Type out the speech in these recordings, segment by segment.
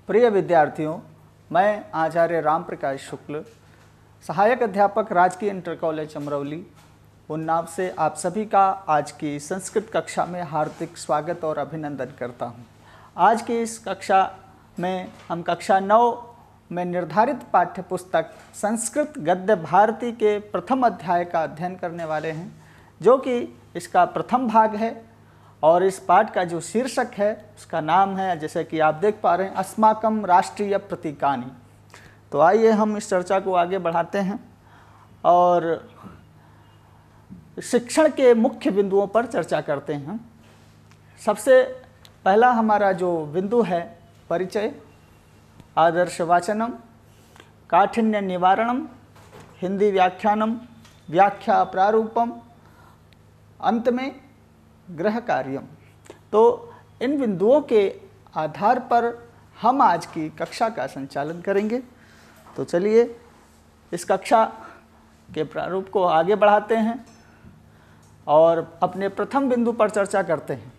प्रिय विद्यार्थियों, मैं आचार्य राम प्रकाश शुक्ल, सहायक अध्यापक राजकीय इंटर कॉलेज अमरौली, उन्नाव से आप सभी का आज की संस्कृत कक्षा में हार्दिक स्वागत और अभिनंदन करता हूं। आज की इस कक्षा में हम कक्षा 9 में निर्धारित पाठ्य पुस्तक संस्कृत गद्य भारती के प्रथम अध्याय का अध्ययन करने वाले हैं, जो कि इसका प्रथम भाग है। और इस पाठ का जो शीर्षक है उसका नाम है, जैसे कि आप देख पा रहे हैं, अस्माकं राष्ट्रीय प्रतीकानि। तो आइए हम इस चर्चा को आगे बढ़ाते हैं और शिक्षण के मुख्य बिंदुओं पर चर्चा करते हैं। सबसे पहला हमारा जो बिंदु है, परिचय, आदर्श वाचनम, काठिन्य निवारणम, हिंदी व्याख्यानम, व्याख्या प्रारूपम, अंत में गृह कार्यम। तो इन बिंदुओं के आधार पर हम आज की कक्षा का संचालन करेंगे। तो चलिए इस कक्षा के प्रारूप को आगे बढ़ाते हैं और अपने प्रथम बिंदु पर चर्चा करते हैं,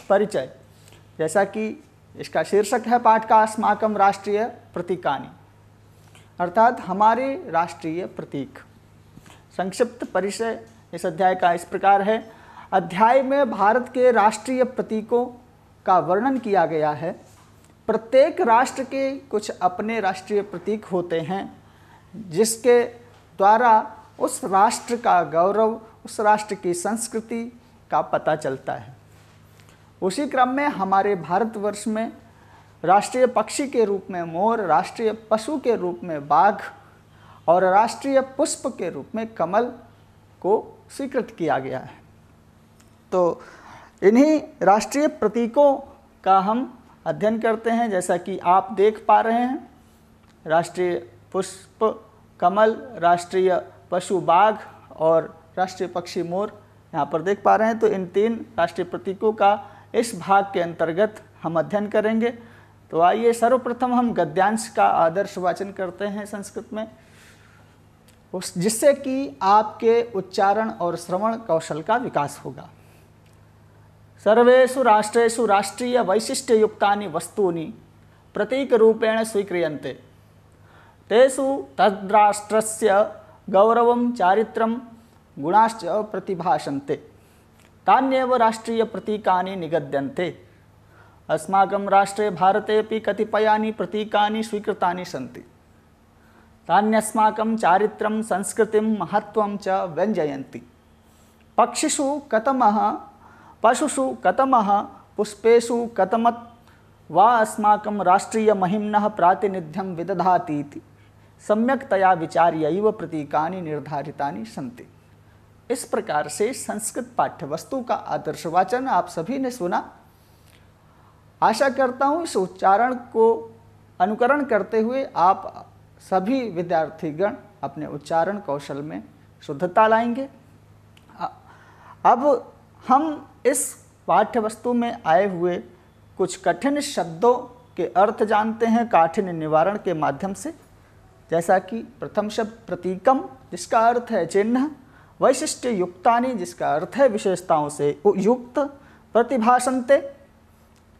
परिचय। जैसा कि इसका शीर्षक है पाठ का, अस्माकं राष्ट्रीय प्रतीकानि, अर्थात हमारे राष्ट्रीय प्रतीक। संक्षिप्त परिचय इस अध्याय का इस प्रकार है। अध्याय में भारत के राष्ट्रीय प्रतीकों का वर्णन किया गया है। प्रत्येक राष्ट्र के कुछ अपने राष्ट्रीय प्रतीक होते हैं, जिसके द्वारा उस राष्ट्र का गौरव, उस राष्ट्र की संस्कृति का पता चलता है। उसी क्रम में हमारे भारतवर्ष में राष्ट्रीय पक्षी के रूप में मोर, राष्ट्रीय पशु के रूप में बाघ और राष्ट्रीय पुष्प के रूप में कमल को स्वीकृत किया गया है। तो इन्हीं राष्ट्रीय प्रतीकों का हम अध्ययन करते हैं। जैसा कि आप देख पा रहे हैं, राष्ट्रीय पुष्प कमल, राष्ट्रीय पशु बाघ और राष्ट्रीय पक्षी मोर यहाँ पर देख पा रहे हैं। तो इन तीन राष्ट्रीय प्रतीकों का इस भाग के अंतर्गत हम अध्ययन करेंगे। तो आइए सर्वप्रथम हम गद्यांश का आदर्श वाचन करते हैं संस्कृत में, जिससे कि आपके उच्चारण और श्रवण कौशल का विकास होगा। सर्वेषु राष्ट्रेषु राष्ट्रीय वैशिष्ट्ययुक्तानि वस्तूनि प्रतीकरूपेण स्वीक्रियन्ते। तेषु तद्राष्ट्रस्य गौरवं, चारित्रं, गुणाश्च प्रतिभासन्ते। तान्येव राष्ट्रीय प्रतीकानि निगद्यन्ते। अस्माकं राष्ट्रे भारतेऽपि कतिपयानि प्रतीकानि स्वीकृतानि सन्ति। तान्यस्माकं चारित्रं, संस्कृतिं, महत्त्वं च व्यञ्जयन्ति। पक्षिषु कतमः, पशुषु कतमः, पुष्पेषु कतमत् वा अस्माकं राष्ट्रीय महिम्नः प्रातिनिध्यं विदधाति इति सम्यक्तया विचार्यैव प्रतीकानि निर्धारितानि सन्ति। इस प्रकार से संस्कृत पाठ्य वस्तु का आदर्श वाचन आप सभी ने सुना। आशा करता हूँ इस उच्चारण को अनुकरण करते हुए आप सभी विद्यार्थीगण अपने उच्चारण कौशल में शुद्धता लाएंगे। अब हम इस पाठ्य वस्तु में आए हुए कुछ कठिन शब्दों के अर्थ जानते हैं काठिन्य निवारण के माध्यम से। जैसा कि प्रथम शब्द प्रतीकम, जिसका अर्थ है चिन्ह, वैशिष्ट्य युक्तानि, जिसका अर्थ है विशेषताओं से युक्त, प्रतिभासन्ते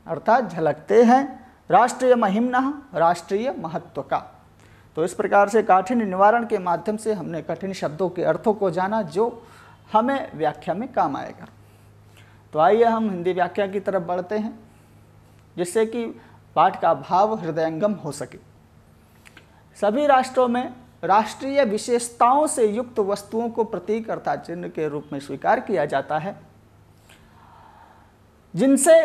अर्थात झलकते हैं, राष्ट्रीय महिम्नः, राष्ट्रीय महत्व का। तो इस प्रकार से काठिन्य निवारण के माध्यम से हमने कठिन शब्दों के अर्थों को जाना, जो हमें व्याख्या में काम आएगा। तो आइए हम हिंदी व्याख्या की तरफ बढ़ते हैं, जिससे कि पाठ का भाव हृदयंगम हो सके। सभी राष्ट्रों में राष्ट्रीय विशेषताओं से युक्त वस्तुओं को प्रतीक अर्थात चिन्ह के रूप में स्वीकार किया जाता है, जिनसे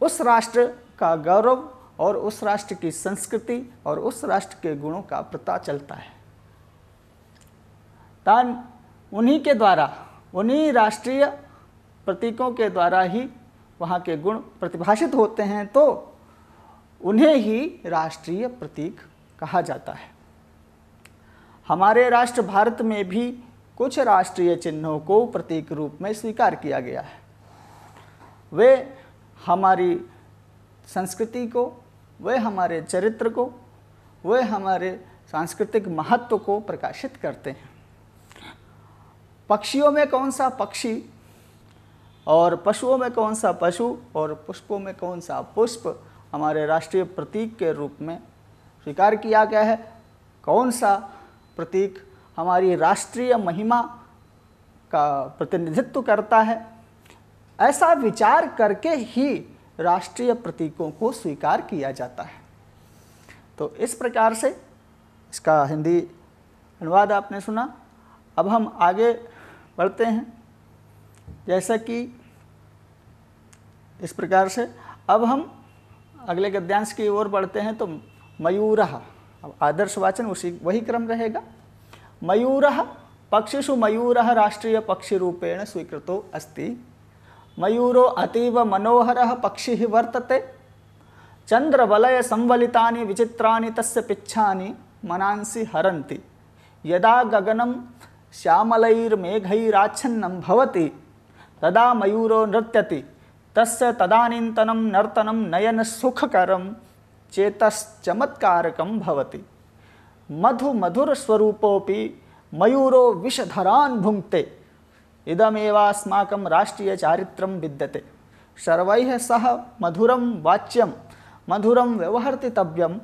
उस राष्ट्र का गौरव और उस राष्ट्र की संस्कृति और उस राष्ट्र के गुणों का पता चलता है। तान उन्हीं के द्वारा, उन्हीं राष्ट्रीय प्रतीकों के द्वारा ही वहाँ के गुण प्रतिभाषित होते हैं, तो उन्हें ही राष्ट्रीय प्रतीक कहा जाता है। हमारे राष्ट्र भारत में भी कुछ राष्ट्रीय चिन्हों को प्रतीक रूप में स्वीकार किया गया है। वे हमारी संस्कृति को, वे हमारे चरित्र को, वे हमारे सांस्कृतिक महत्व को प्रकाशित करते हैं। पक्षियों में कौन सा पक्षी और पशुओं में कौन सा पशु और पुष्पों में कौन सा पुष्प हमारे राष्ट्रीय प्रतीक के रूप में स्वीकार किया गया है। कौन सा प्रतीक हमारी राष्ट्रीय महिमा का प्रतिनिधित्व करता है, ऐसा विचार करके ही राष्ट्रीय प्रतीकों को स्वीकार किया जाता है। तो इस प्रकार से इसका हिंदी अनुवाद आपने सुना। अब हम आगे बढ़ते हैं। जैसा कि इस प्रकार से अब हम अगले गद्यांश की ओर बढ़ते हैं। तो मयूरः, अब आदर्शवाचन वही क्रम रहेगा। मयूरः पक्षिषु मयूरः राष्ट्रीय पक्षी रूपेण स्वीकृतो अस्ति। मयूरो अतीव मनोहरः पक्षिः वर्तते। चंद्रवलय संवलितानि विचित्राणि तस्य पिच्छानि मनांसि हरन्ति। यदा गगनं श्यामलैर्मेघैराच्छन्नं भवति तदा मयूरो नृत्यति। तस्य तदानीन्तनं नर्तनं नयन सुखकरं चेतश्चमत्कारकं भवति। मधु मधुर स्वरूपोऽपि मयूरो विषधरान् भुङ्क्ते। इदमेवास्माकं राष्ट्रीय चारित्रं विद्यते। सर्वैः सह मधुरं वाच्यं मधुरं व्यवहर्तितव्यं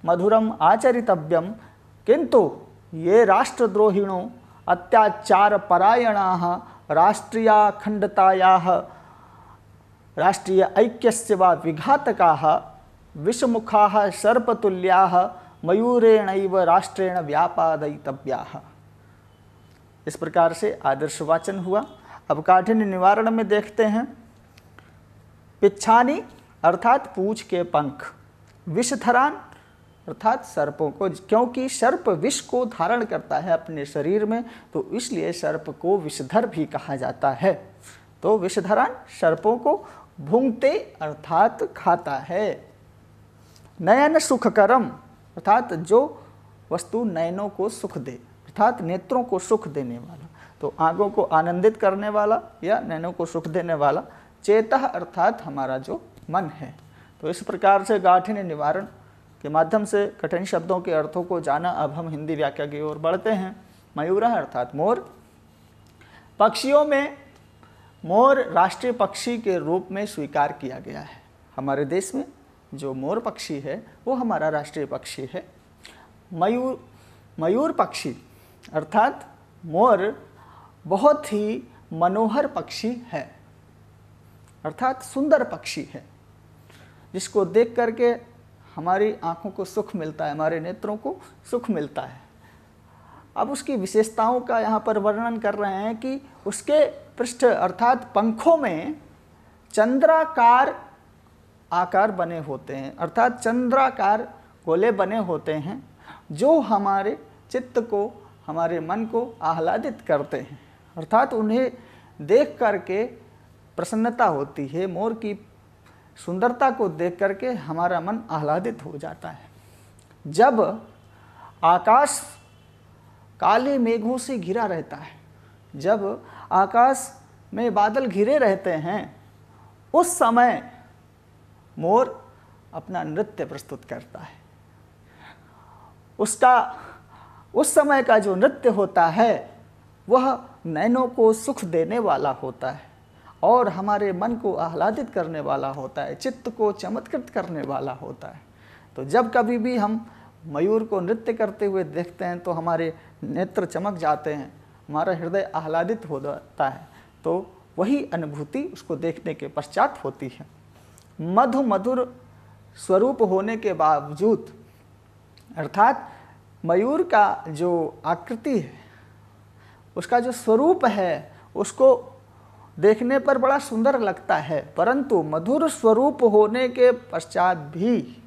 मधुरम् आचरितव्यं। किन्तु ये राष्ट्रद्रोहिणो अत्याचारपरायणाः राष्ट्रियाखण्डतायाः राष्ट्रीय ऐक्यस्य वा विघातकाः विषमुखाः सर्पतुल्याः मयूरेणैव राष्ट्रेण व्यापादयितव्याः। इस प्रकार से आदर्शवाचन हुआ। अब काठिन्य निवारण में देखते हैं। पिच्छानी अर्थात पूंछ के पंख, विषधरान अर्थात सर्पों को, क्योंकि सर्प विष को धारण करता है अपने शरीर में, तो इसलिए सर्प को विषधर भी कहा जाता है। तो विषधरान सर्पों को भूंगते अर्थात खाता है। नयन सुखकरम अर्थात जो वस्तु नयनों को सुख दे, अर्थात नेत्रों को सुख देने वाला, तो आंखों को आनंदित करने वाला या नैनों को सुख देने वाला। चेतः अर्थात हमारा जो मन है। तो इस प्रकार से काठिन्य निवारण के माध्यम से कठिन शब्दों के अर्थों को जाना। अब हम हिंदी व्याख्या की ओर बढ़ते हैं। मयूरः अर्थात मोर। पक्षियों में मोर राष्ट्रीय पक्षी के रूप में स्वीकार किया गया है। हमारे देश में जो मोर पक्षी है वो हमारा राष्ट्रीय पक्षी है। मयूर पक्षी अर्थात मोर बहुत ही मनोहर पक्षी है, अर्थात सुंदर पक्षी है, जिसको देख करके हमारी आँखों को सुख मिलता है, हमारे नेत्रों को सुख मिलता है। अब उसकी विशेषताओं का यहाँ पर वर्णन कर रहे हैं कि उसके पृष्ठ अर्थात पंखों में चंद्राकार आकार बने होते हैं, अर्थात चंद्राकार गोले बने होते हैं, जो हमारे चित्त को, हमारे मन को आह्लादित करते हैं, अर्थात उन्हें देख करके प्रसन्नता होती है। मोर की सुंदरता को देख करके हमारा मन आह्लादित हो जाता है। जब आकाश काले मेघों से घिरा रहता है, जब आकाश में बादल घिरे रहते हैं, उस समय मोर अपना नृत्य प्रस्तुत करता है। उस समय का जो नृत्य होता है वह नैनों को सुख देने वाला होता है और हमारे मन को आह्लादित करने वाला होता है, चित्त को चमत्कृत करने वाला होता है। तो जब कभी भी हम मयूर को नृत्य करते हुए देखते हैं तो हमारे नेत्र चमक जाते हैं, हमारा हृदय आह्लादित हो जाता है। तो वही अनुभूति उसको देखने के पश्चात होती है। मधु मधुर स्वरूप होने के बावजूद, अर्थात मयूर का जो आकृति है, उसका जो स्वरूप है, उसको देखने पर बड़ा सुंदर लगता है, परंतु मधुर स्वरूप होने के पश्चात भी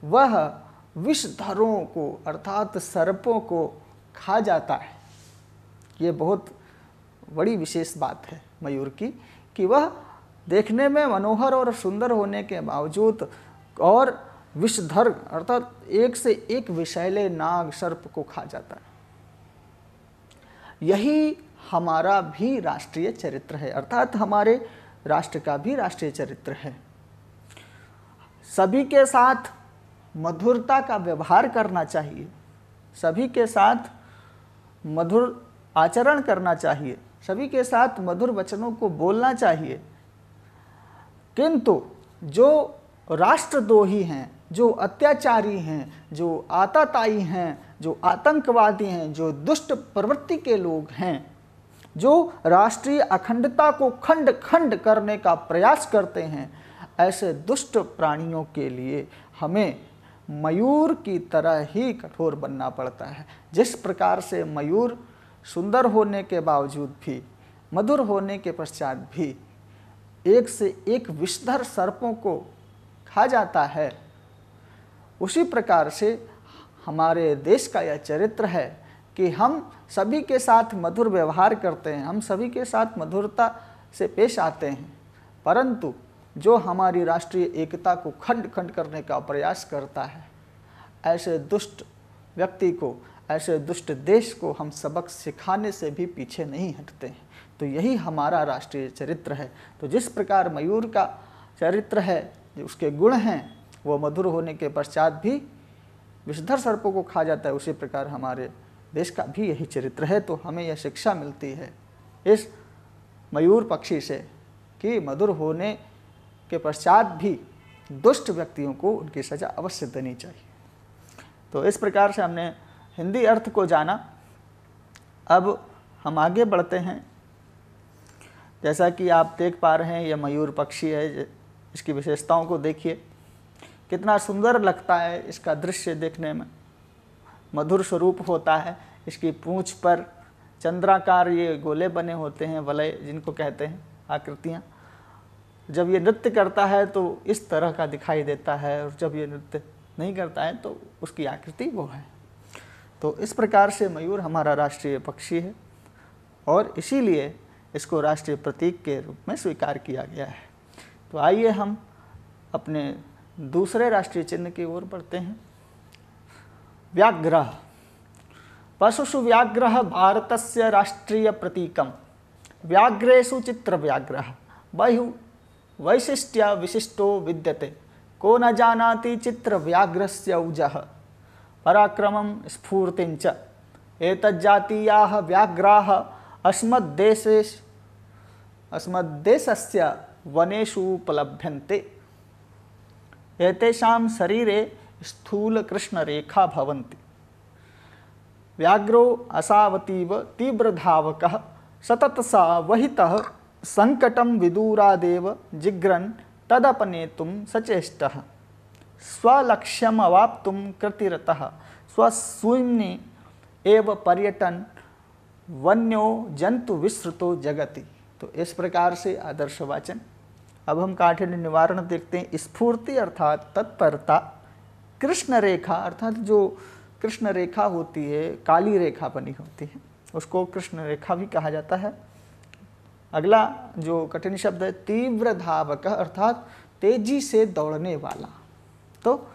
वह विषधरों को अर्थात सर्पों को खा जाता है। ये बहुत बड़ी विशेष बात है मयूर की, कि वह देखने में मनोहर और सुंदर होने के बावजूद और विषधर अर्थात एक से एक विषैले नाग सर्प को खा जाता है। यही हमारा भी राष्ट्रीय चरित्र है, अर्थात हमारे राष्ट्र का भी राष्ट्रीय चरित्र है। सभी के साथ मधुरता का व्यवहार करना चाहिए, सभी के साथ मधुर आचरण करना चाहिए, सभी के साथ मधुर वचनों को बोलना चाहिए। किंतु जो राष्ट्रद्रोही हैं, जो अत्याचारी हैं, जो आतताई हैं, जो आतंकवादी हैं, जो दुष्ट प्रवृत्ति के लोग हैं, जो राष्ट्रीय अखंडता को खंड खंड करने का प्रयास करते हैं, ऐसे दुष्ट प्राणियों के लिए हमें मयूर की तरह ही कठोर बनना पड़ता है। जिस प्रकार से मयूर सुंदर होने के बावजूद भी, मधुर होने के पश्चात भी एक से एक विषधर सर्पों को खा जाता है, उसी प्रकार से हमारे देश का यह चरित्र है कि हम सभी के साथ मधुर व्यवहार करते हैं, हम सभी के साथ मधुरता से पेश आते हैं, परंतु जो हमारी राष्ट्रीय एकता को खंड खंड करने का प्रयास करता है, ऐसे दुष्ट व्यक्ति को, ऐसे दुष्ट देश को हम सबक सिखाने से भी पीछे नहीं हटते हैं। तो यही हमारा राष्ट्रीय चरित्र है। तो जिस प्रकार मयूर का चरित्र है, जो उसके गुण हैं, वो मधुर होने के पश्चात भी विषधर सर्पों को खा जाता है, उसी प्रकार हमारे देश का भी यही चरित्र है। तो हमें यह शिक्षा मिलती है इस मयूर पक्षी से कि मधुर होने के पश्चात भी दुष्ट व्यक्तियों को उनकी सज़ा अवश्य देनी चाहिए। तो इस प्रकार से हमने हिंदी अर्थ को जाना। अब हम आगे बढ़ते हैं। जैसा कि आप देख पा रहे हैं, यह मयूर पक्षी है, इसकी विशेषताओं को देखिए, कितना सुंदर लगता है इसका दृश्य देखने में, मधुर स्वरूप होता है। इसकी पूंछ पर चंद्राकार ये गोले बने होते हैं, वलय जिनको कहते हैं, आकृतियाँ। जब ये नृत्य करता है तो इस तरह का दिखाई देता है, और जब ये नृत्य नहीं करता है तो उसकी आकृति वो है। तो इस प्रकार से मयूर हमारा राष्ट्रीय पक्षी है, और इसीलिए इसको राष्ट्रीय प्रतीक के रूप में स्वीकार किया गया है। तो आइए हम अपने दूसरे राष्ट्रीय चिन्ह की ओर बढ़ते हैं। व्याघ्र। पशुषु व्याघ्र भारतस्य राष्ट्रीय प्रतीकम। व्याघ्रेषु चित्रव्याघ्र बहु वैशिष्ट्य विशिष्टो विद्यते, को न जानाति चित्रव्याघ्रस्य ऊजः पराक्रमं स्फूर्तिञ्च। एतज्जातीयाः व्याघ्राः अस्मद्देशस्य वनेषु उपलभ्यन्ते। एतेषां शरीरे स्थूलकृष्णरेखा भवन्ति। व्याघ्रो असावतीव तीव्रधावकः सततसावहितः संकटं विदूरादेव जिघ्रन् तदपनेतुं सचेष्टः। स्वलक्ष्यमवाप्तुं कृतिरतः स्वस्विन्नि एव पर्यटन वन्यो जंतु विस्तृतो जगति। तो इस प्रकार से आदर्शवाचन। अब हम काठिन्य निवारण देखते हैं। स्फूर्ति अर्थात तत्परता, कृष्ण रेखा अर्थात जो कृष्ण रेखा होती है, काली रेखा बनी होती है, उसको कृष्ण रेखा भी कहा जाता है। अगला जो कठिन शब्द है तीव्र धावक अर्थात तेजी से दौड़ने वाला। तो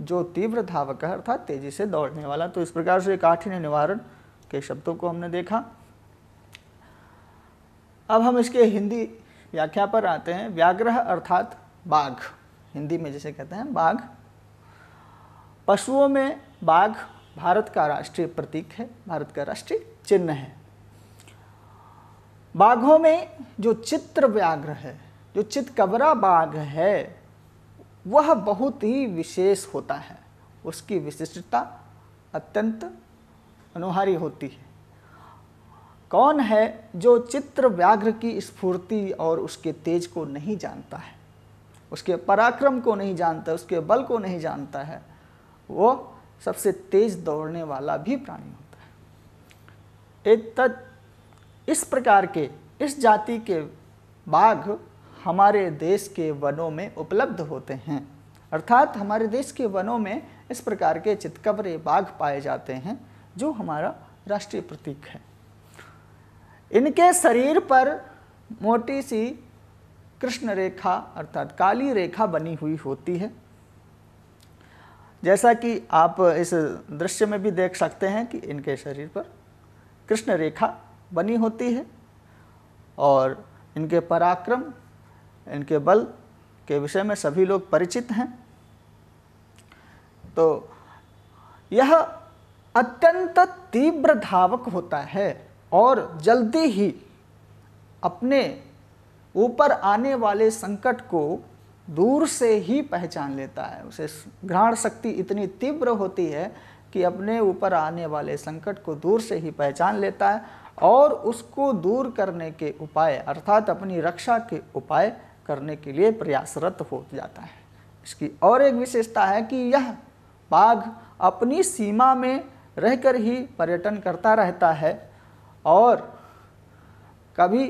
जो तीव्र धावक अर्थात तेजी से दौड़ने वाला। तो इस प्रकार से काठिन्य निवारण के शब्दों को हमने देखा। अब हम इसके हिंदी व्याख्या पर आते हैं। व्याघ्र अर्थात बाघ, हिंदी में जिसे कहते हैं बाघ। पशुओं में बाघ भारत का राष्ट्रीय प्रतीक है, भारत का राष्ट्रीय चिन्ह है। बाघों में जो चित्र व्याघ्र है, जो चितकबरा बाघ है, वह बहुत ही विशेष होता है। उसकी विशिष्टता अत्यंत अनोहारी होती है। कौन है जो चित्र व्याघ्र की स्फूर्ति और उसके तेज को नहीं जानता है, उसके पराक्रम को नहीं जानता, उसके बल को नहीं जानता है, वो सबसे तेज दौड़ने वाला भी प्राणी होता है। इस प्रकार के, इस जाति के बाघ हमारे देश के वनों में उपलब्ध होते हैं। अर्थात हमारे देश के वनों में इस प्रकार के चितकबरे बाघ पाए जाते हैं, जो हमारा राष्ट्रीय प्रतीक है। इनके शरीर पर मोटी सी कृष्ण रेखा अर्थात काली रेखा बनी हुई होती है। जैसा कि आप इस दृश्य में भी देख सकते हैं कि इनके शरीर पर कृष्ण रेखा बनी होती है, और इनके पराक्रम, इनके बल के विषय में सभी लोग परिचित हैं। तो यह अत्यंत तीव्र धावक होता है और जल्दी ही अपने ऊपर आने वाले संकट को दूर से ही पहचान लेता है। उसे घ्राण शक्ति इतनी तीव्र होती है कि अपने ऊपर आने वाले संकट को दूर से ही पहचान लेता है और उसको दूर करने के उपाय अर्थात अपनी रक्षा के उपाय करने के लिए प्रयासरत हो जाता है। इसकी और एक विशेषता है कि यह बाघ अपनी सीमा में रहकर ही पर्यटन करता रहता है और कभी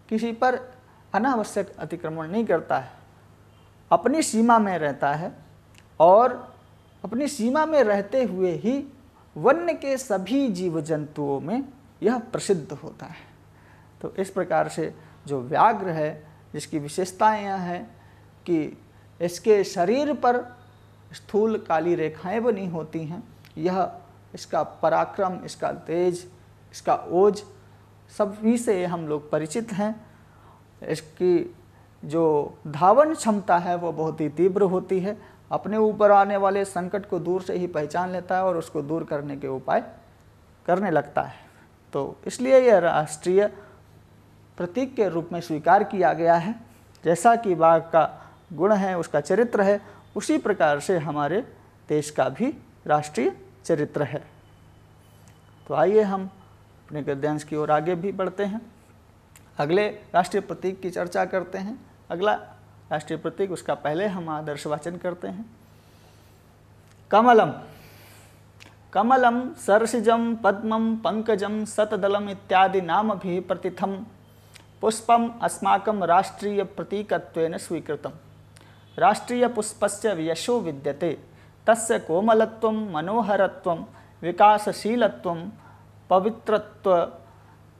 किसी पर अनावश्यक अतिक्रमण नहीं करता है, अपनी सीमा में रहता है और अपनी सीमा में रहते हुए ही वन्य के सभी जीव जंतुओं में यह प्रसिद्ध होता है। तो इस प्रकार से जो व्याघ्र है, जिसकी विशेषताएं यह है कि इसके शरीर पर स्थूल काली रेखाएं बनी होती हैं, यह इसका पराक्रम, इसका तेज, इसका ओज सभी से हम लोग परिचित हैं। इसकी जो धावन क्षमता है वो बहुत ही तीव्र होती है, अपने ऊपर आने वाले संकट को दूर से ही पहचान लेता है और उसको दूर करने के उपाय करने लगता है। तो इसलिए यह राष्ट्रीय प्रतीक के रूप में स्वीकार किया गया है। जैसा कि बाघ का गुण है, उसका चरित्र है, उसी प्रकार से हमारे देश का भी राष्ट्रीय चरित्र है। तो आइए हम अपने गद्यांश की ओर आगे भी बढ़ते हैं, अगले राष्ट्रीय प्रतीक की चर्चा करते हैं। अगला राष्ट्रीय प्रतीक, उसका पहले हम आदर्श वाचन करते हैं। कमलम। कमलम सरसिजम पद्मम पंकजम शतदलम इत्यादि नाम भी प्रतिथम पुष्पम अस्माकं राष्ट्रीय प्रतीकत्वेन स्वीकृतम। राष्ट्रीय पुष्पस्य यशो विद्यते तस्य कोमलत्वं मनोहरत्वं विकासशीलत्वं पवित्रत्व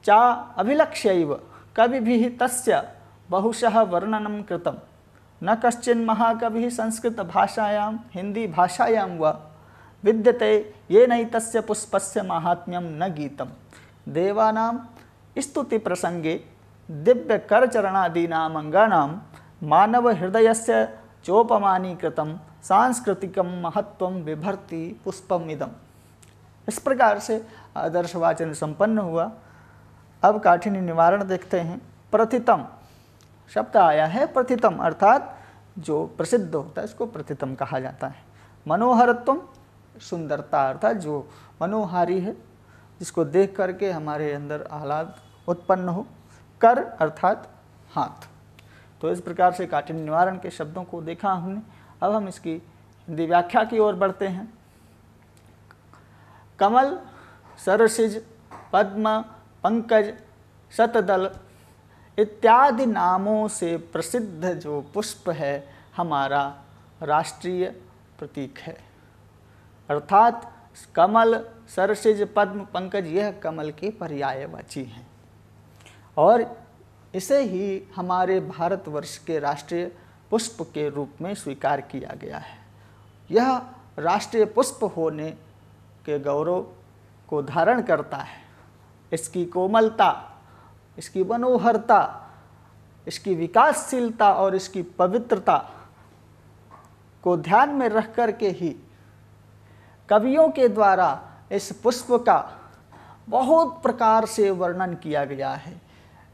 चा अभिलक्ष्यैव कविभिः तस्य बहुशः वर्णनं कृतं। न कश्चिन् महाकविः संस्कृत भाषायां हिंदी भाषायां वा विद्यते येनैतस्य पुष्पस्य माहात्म्यं न गीतं। देवानां स्तुति प्रसंगे दिव्य करचरणादीनाम् अंगानां मानव हृदयस्य चोपमानीकृतं सांस्कृतिकं महत्वं बिभर्ति पुष्पमिदम्। इस प्रकार से आदर्श वाचन संपन्न हुआ। अब काठिन्य निवारण देखते हैं। प्रथितम शब्द आया है, प्रथितम अर्थात जो प्रसिद्ध होता है इसको प्रथितम कहा जाता है। मनोहरत्वम सुंदरता अर्थात जो मनोहारी है, जिसको देख करके हमारे अंदर आह्लाद उत्पन्न हो। कर अर्थात हाथ। तो इस प्रकार से काठिन्य निवारण के शब्दों को देखा हमने। अब हम इसकी हिंदी व्याख्या की ओर बढ़ते हैं। कमल, सरसिज, पद्म, पंकज, शतदल इत्यादि नामों से प्रसिद्ध जो पुष्प है हमारा राष्ट्रीय प्रतीक है। अर्थात कमल, सरसिज, पद्म, पंकज यह कमल के पर्यायवाची हैं और इसे ही हमारे भारतवर्ष के राष्ट्रीय पुष्प के रूप में स्वीकार किया गया है। यह राष्ट्रीय पुष्प होने के गौरव को धारण करता है। इसकी कोमलता, इसकी मनोहरता, इसकी विकासशीलता और इसकी पवित्रता को ध्यान में रख कर के ही कवियों के द्वारा इस पुष्प का बहुत प्रकार से वर्णन किया गया है।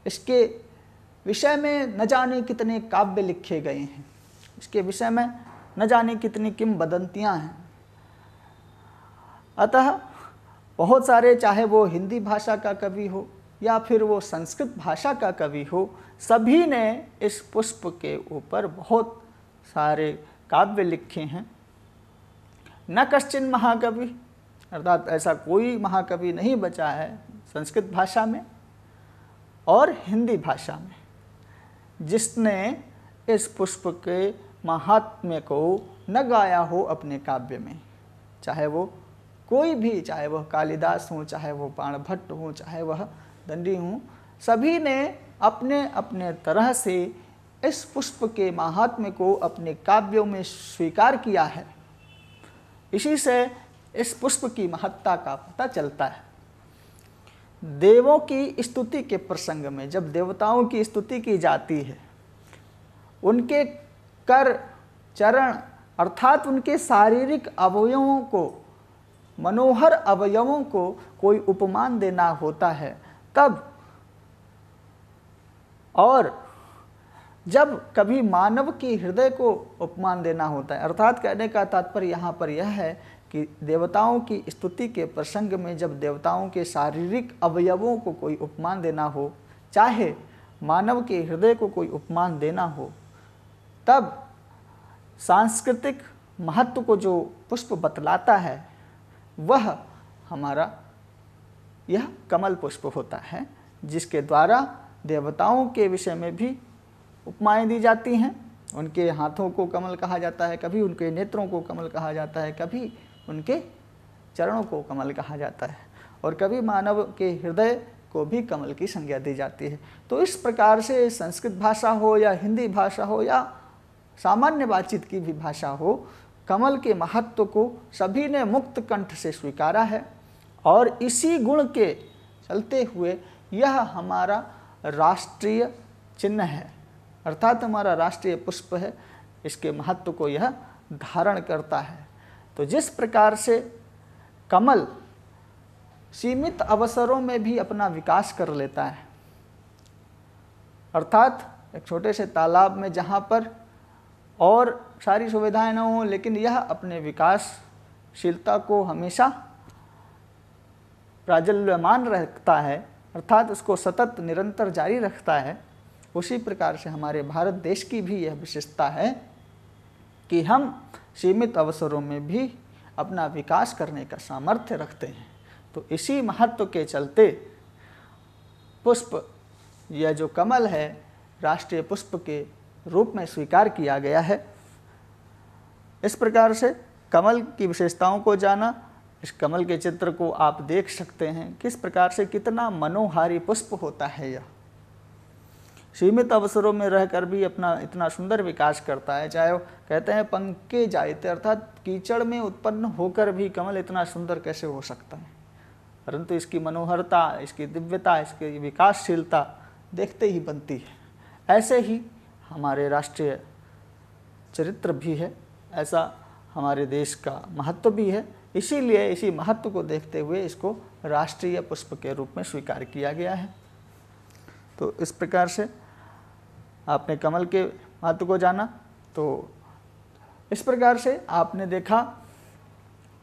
इसके विषय में न जाने कितने काव्य लिखे गए हैं, इसके विषय में न जाने कितनी किंवदंतियाँ हैं। अतः बहुत सारे, चाहे वो हिंदी भाषा का कवि हो या फिर वो संस्कृत भाषा का कवि हो, सभी ने इस पुष्प के ऊपर बहुत सारे काव्य लिखे हैं। न कश्चिन महाकवि अर्थात ऐसा कोई महाकवि नहीं बचा है संस्कृत भाषा में और हिंदी भाषा में जिसने इस पुष्प के महात्म्य को न गाया हो अपने काव्य में। चाहे वो कोई भी, चाहे वह कालिदास हो, चाहे वह बाणभट्ट हो, चाहे वह दंडी हो, सभी ने अपने अपने तरह से इस पुष्प के महात्म्य को अपने काव्यों में स्वीकार किया है। इसी से इस पुष्प की महत्ता का पता चलता है। देवों की स्तुति के प्रसंग में जब देवताओं की स्तुति की जाती है, उनके कर, चरण अर्थात उनके शारीरिक अवयवों को, मनोहर अवयवों को कोई उपमान देना होता है तब, और जब कभी मानव के हृदय को उपमान देना होता है, अर्थात कहने का तात्पर्य यहाँ पर यह है कि देवताओं की स्तुति के प्रसंग में जब देवताओं के शारीरिक अवयवों को कोई उपमान देना हो, चाहे मानव के हृदय को कोई उपमान देना हो, तब सांस्कृतिक महत्व को जो पुष्प बतलाता है वह हमारा यह कमल पुष्प होता है, जिसके द्वारा देवताओं के विषय में भी उपमाएं दी जाती हैं। उनके हाथों को कमल कहा जाता है, कभी उनके नेत्रों को कमल कहा जाता है, कभी उनके चरणों को कमल कहा जाता है, और कभी मानव के हृदय को भी कमल की संज्ञा दी जाती है। तो इस प्रकार से संस्कृत भाषा हो या हिंदी भाषा हो या सामान्य बातचीत की भी भाषा हो, कमल के महत्व को सभी ने मुक्त कंठ से स्वीकारा है, और इसी गुण के चलते हुए यह हमारा राष्ट्रीय चिन्ह है, अर्थात हमारा राष्ट्रीय पुष्प है। इसके महत्व को यह धारण करता है। तो जिस प्रकार से कमल सीमित अवसरों में भी अपना विकास कर लेता है, अर्थात एक छोटे से तालाब में जहाँ पर और सारी सुविधाएं न हों, लेकिन यह अपने विकासशीलता को हमेशा प्राज्वल्यमान रखता है, अर्थात उसको सतत निरंतर जारी रखता है, उसी प्रकार से हमारे भारत देश की भी यह विशेषता है कि हम सीमित अवसरों में भी अपना विकास करने का सामर्थ्य रखते हैं। तो इसी महत्व के चलते पुष्प, यह जो कमल है, राष्ट्रीय पुष्प के रूप में स्वीकार किया गया है। इस प्रकार से कमल की विशेषताओं को जाना। इस कमल के चित्र को आप देख सकते हैं किस प्रकार से कितना मनोहारी पुष्प होता है। यह सीमित अवसरों में रहकर भी अपना इतना सुंदर विकास करता है। चाहे वो कहते हैं पंके जायते, अर्थात कीचड़ में उत्पन्न होकर भी कमल इतना सुंदर कैसे हो सकता है, परंतु इसकी मनोहरता, इसकी दिव्यता, इसकी विकासशीलता देखते ही बनती है। ऐसे ही हमारे राष्ट्रीय चरित्र भी है, ऐसा हमारे देश का महत्व भी है। इसीलिए इसी महत्व को देखते हुए इसको राष्ट्रीय पुष्प के रूप में स्वीकार किया गया है। तो इस प्रकार से आपने कमल के महत्व को जाना। तो इस प्रकार से आपने देखा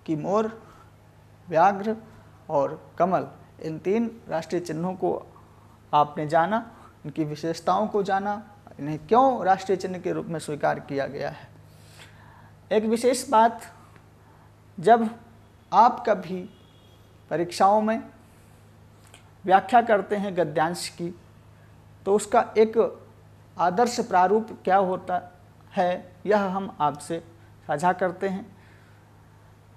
कि मोर, व्याघ्र और कमल, इन तीन राष्ट्रीय चिन्हों को आपने जाना, इनकी विशेषताओं को जाना, इन्हें क्यों राष्ट्रीय चिन्ह के रूप में स्वीकार किया गया है। एक विशेष बात, जब आप कभी परीक्षाओं में व्याख्या करते हैं गद्यांश की, तो उसका एक आदर्श प्रारूप क्या होता है, यह हम आपसे साझा करते हैं।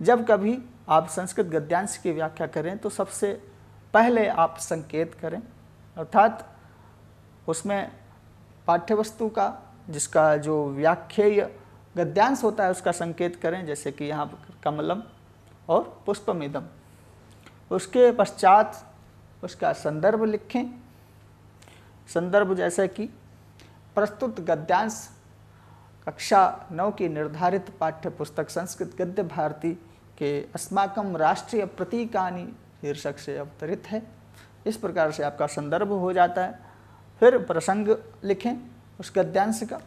जब कभी आप संस्कृत गद्यांश की व्याख्या करें तो सबसे पहले आप संकेत करें, अर्थात उसमें पाठ्यवस्तु का, जिसका जो व्याख्येय गद्यांश होता है उसका संकेत करें, जैसे कि यहाँ कमलम और पुष्पमिदम। उसके पश्चात उसका संदर्भ लिखें। संदर्भ जैसे कि प्रस्तुत गद्यांश कक्षा 9 की निर्धारित पाठ्य पुस्तक संस्कृत गद्य भारती के अस्माकं राष्ट्रीय प्रतीकानि शीर्षक से अवतरित है। इस प्रकार से आपका संदर्भ हो जाता है। फिर प्रसंग लिखें उस गद्यांश का।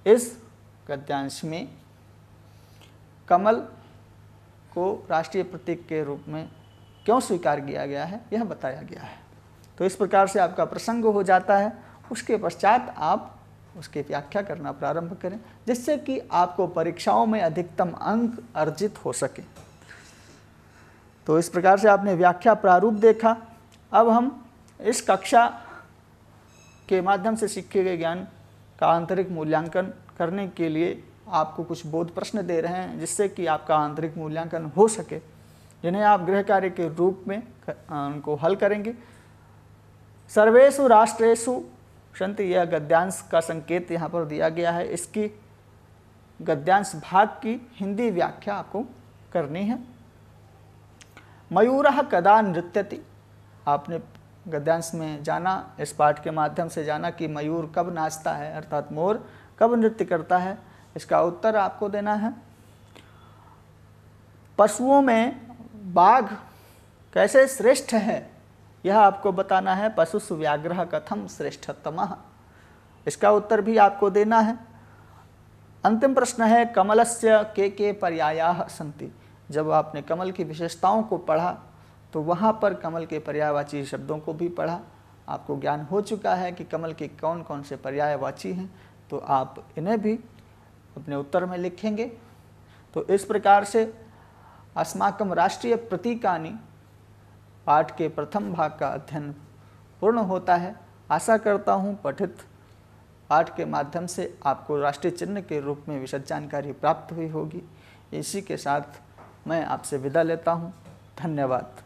इस गद्यांश में कमल को राष्ट्रीय प्रतीक के रूप में क्यों स्वीकार किया गया है, यह बताया गया है। तो इस प्रकार से आपका प्रसंग हो जाता है। उसके पश्चात आप उसकी व्याख्या करना प्रारंभ करें, जिससे कि आपको परीक्षाओं में अधिकतम अंक अर्जित हो सके। तो इस प्रकार से आपने व्याख्या प्रारूप देखा। अब हम इस कक्षा के माध्यम से सीखे गए ज्ञान का आंतरिक मूल्यांकन करने के लिए आपको कुछ बोध प्रश्न दे रहे हैं, जिससे कि आपका आंतरिक मूल्यांकन हो सके, जिन्हें आप गृह कार्य के रूप में उनको हल करेंगे। सर्वेषु राष्ट्रेषु सन्ति, यह गद्यांश का संकेत यहाँ पर दिया गया है। इसकी गद्यांश भाग की हिंदी व्याख्या आपको करनी है। मयूरः कदा नृत्यति, आपने गद्यांश में जाना, इस पाठ के माध्यम से जाना कि मयूर कब नाचता है, अर्थात मोर कब नृत्य करता है। इसका उत्तर आपको देना है। पशुओं में बाघ कैसे श्रेष्ठ है, यह आपको बताना है। पशुषु व्याघ्रः कथम श्रेष्ठतमः, इसका उत्तर भी आपको देना है। अंतिम प्रश्न है कमलस्य के पर्यायाः सन्ति। जब आपने कमल की विशेषताओं को पढ़ा तो वहाँ पर कमल के पर्यायवाची शब्दों को भी पढ़ा। आपको ज्ञान हो चुका है कि कमल के कौन कौन से पर्यायवाची हैं, तो आप इन्हें भी अपने उत्तर में लिखेंगे। तो इस प्रकार से अस्माकं राष्ट्रीय प्रतीकानि पाठ के प्रथम भाग का अध्ययन पूर्ण होता है। आशा करता हूँ पठित पाठ के माध्यम से आपको राष्ट्रीय चिन्ह के रूप में विशद जानकारी प्राप्त हुई होगी। इसी के साथ मैं आपसे विदा लेता हूँ। धन्यवाद।